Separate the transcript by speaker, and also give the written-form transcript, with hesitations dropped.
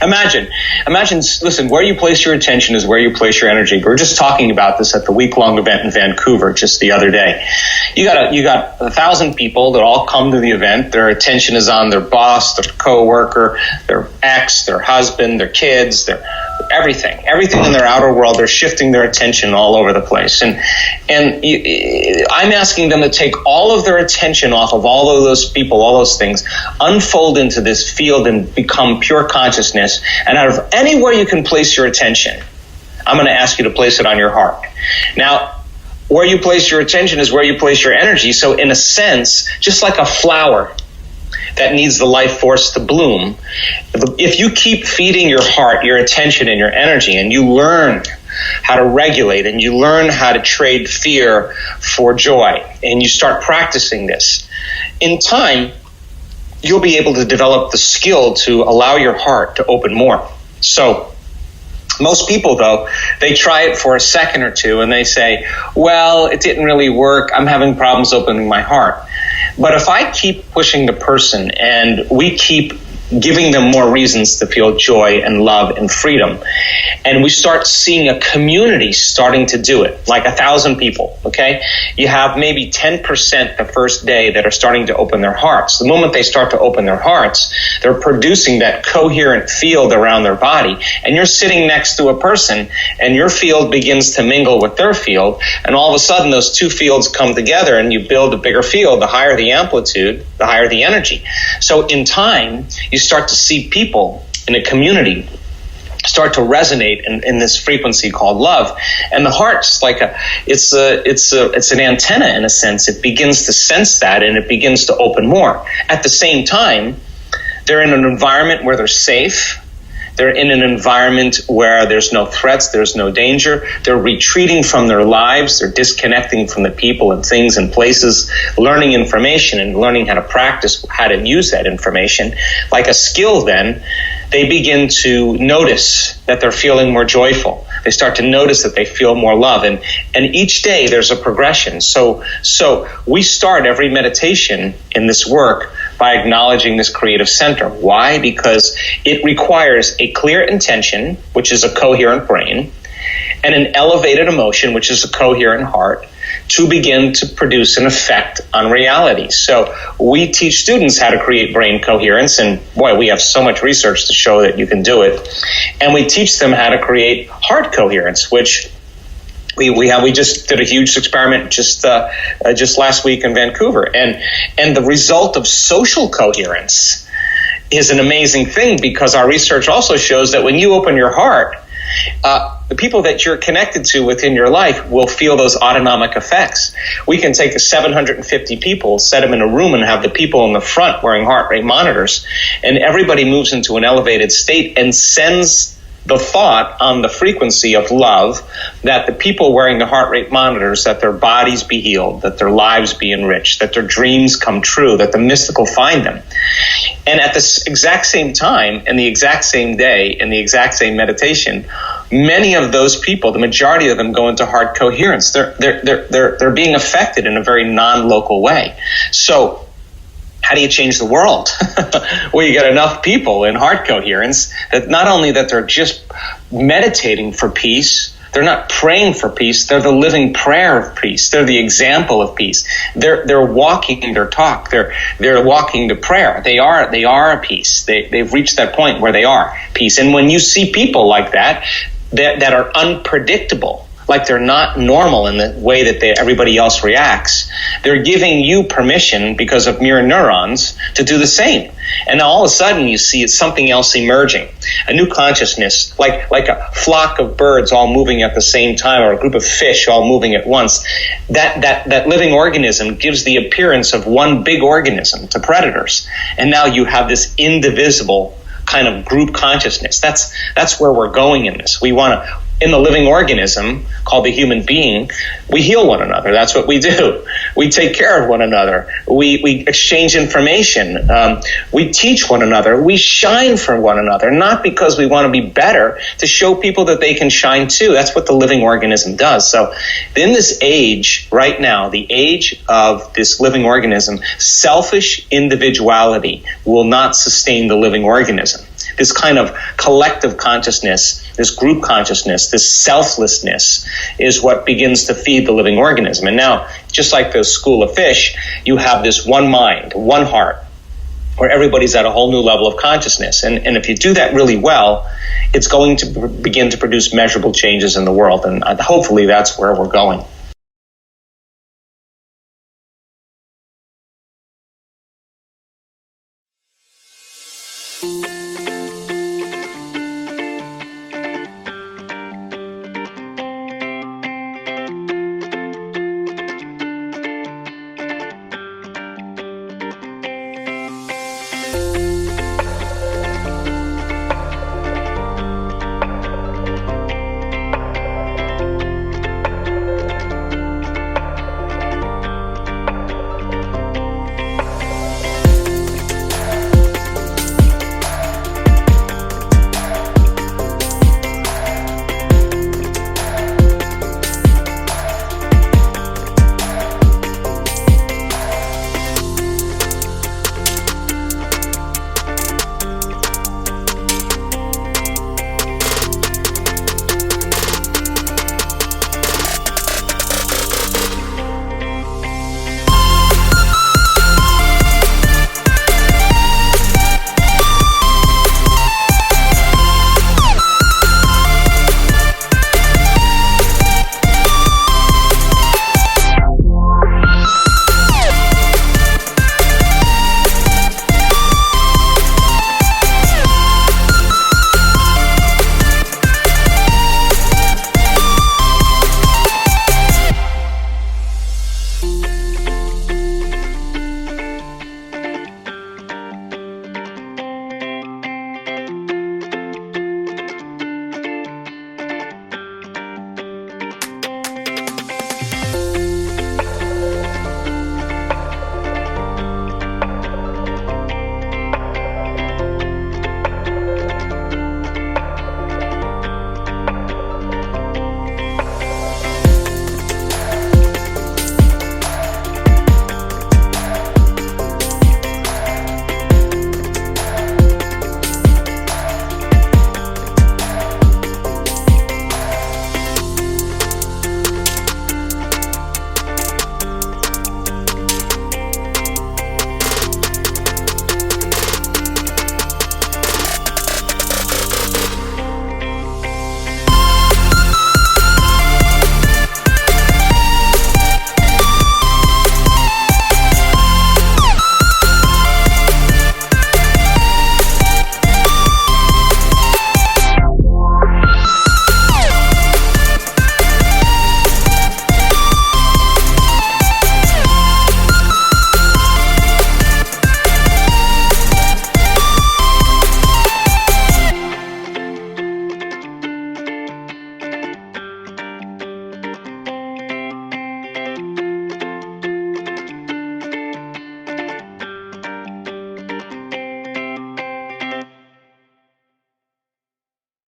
Speaker 1: Imagine, listen, where you place your attention is where you place your energy. We were just talking about this at the week-long event in Vancouver just the other day. You got 1,000 people that all come to the event. Their attention is on their boss, their coworker, their ex, their husband, their kids, their everything in their outer world. They're shifting their attention all over the place. And I'm asking them to take all of their attention off of all of those people, all those things, unfold into this field and become pure consciousness. And out of anywhere you can place your attention, I'm going to ask you to place it on your heart. Now, where you place your attention is where you place your energy. So in a sense, just like a flower that needs the life force to bloom, if you keep feeding your heart, your attention, and your energy, and you learn how to regulate and you learn how to trade fear for joy, and you start practicing this, in time, you'll be able to develop the skill to allow your heart to open more. So most people, though, they try it for a second or two and they say, well, it didn't really work. I'm having problems opening my heart. But if I keep pushing the person and we keep giving them more reasons to feel joy and love and freedom, and we start seeing a community starting to do it, like 1,000 people, okay? You have maybe 10% the first day that are starting to open their hearts. The moment they start to open their hearts, they're producing that coherent field around their body, and you're sitting next to a person and your field begins to mingle with their field, and all of a sudden those two fields come together and you build a bigger field. The higher the amplitude, the higher the energy. So in time, you start to see people in a community start to resonate in this frequency called love, and the heart's like it's an antenna in a sense. It begins to sense that, and it begins to open more. At the same time, they're in an environment where they're safe. They're in an environment where there's no threats, there's no danger. They're retreating from their lives. They're disconnecting from the people and things and places, learning information and learning how to practice how to use that information. Like a skill, then, they begin to notice that they're feeling more joyful. They start to notice that they feel more love. And each day there's a progression. So we start every meditation in this work by acknowledging this creative center. Why? Because it requires a clear intention, which is a coherent brain, and an elevated emotion, which is a coherent heart, to begin to produce an effect on reality. So we teach students how to create brain coherence, and boy, we have so much research to show that you can do it. And we teach them how to create heart coherence, which we just did a huge experiment just last week in Vancouver, and the result of social coherence is an amazing thing, because our research also shows that when you open your heart, the people that you're connected to within your life will feel those autonomic effects. We can take 750 people, set them in a room, and have the people in the front wearing heart rate monitors, and everybody moves into an elevated state and sends the thought on the frequency of love, that the people wearing the heart rate monitors, that their bodies be healed, that their lives be enriched, that their dreams come true, that the mystical find them. And at the exact same time, and the exact same day, and the exact same meditation, many of those people, the majority of them, go into heart coherence. They're being affected in a very non-local way. So how do you change the world? Well, you get enough people in heart coherence that not only that they're just meditating for peace, they're not praying for peace, they're the living prayer of peace. They're the example of peace. They're walking their talk. They're walking the prayer. They are a peace. They've reached that point where they are peace. And when you see people like that are unpredictable, like they're not normal in the way that everybody else reacts, they're giving you permission, because of mirror neurons, to do the same. And all of a sudden you see it's something else emerging, a new consciousness, like a flock of birds all moving at the same time, or a group of fish all moving at once. That living organism gives the appearance of one big organism to predators. And now you have this indivisible kind of group consciousness. That's where we're going in this. We want to, in the living organism called the human being, we heal one another. That's what we do. We take care of one another. We exchange information. We teach one another. We shine for one another, not because we want to be better, to show people that they can shine too. That's what the living organism does. So in this age right now, the age of this living organism, selfish individuality will not sustain the living organism. this kind of collective consciousness, this group consciousness, this selflessness is what begins to feed the living organism. And now, just like the school of fish, you have this one mind, one heart, where everybody's at a whole new level of consciousness. And if you do that really well, it's going to begin to produce measurable changes in the world. And hopefully that's where we're going.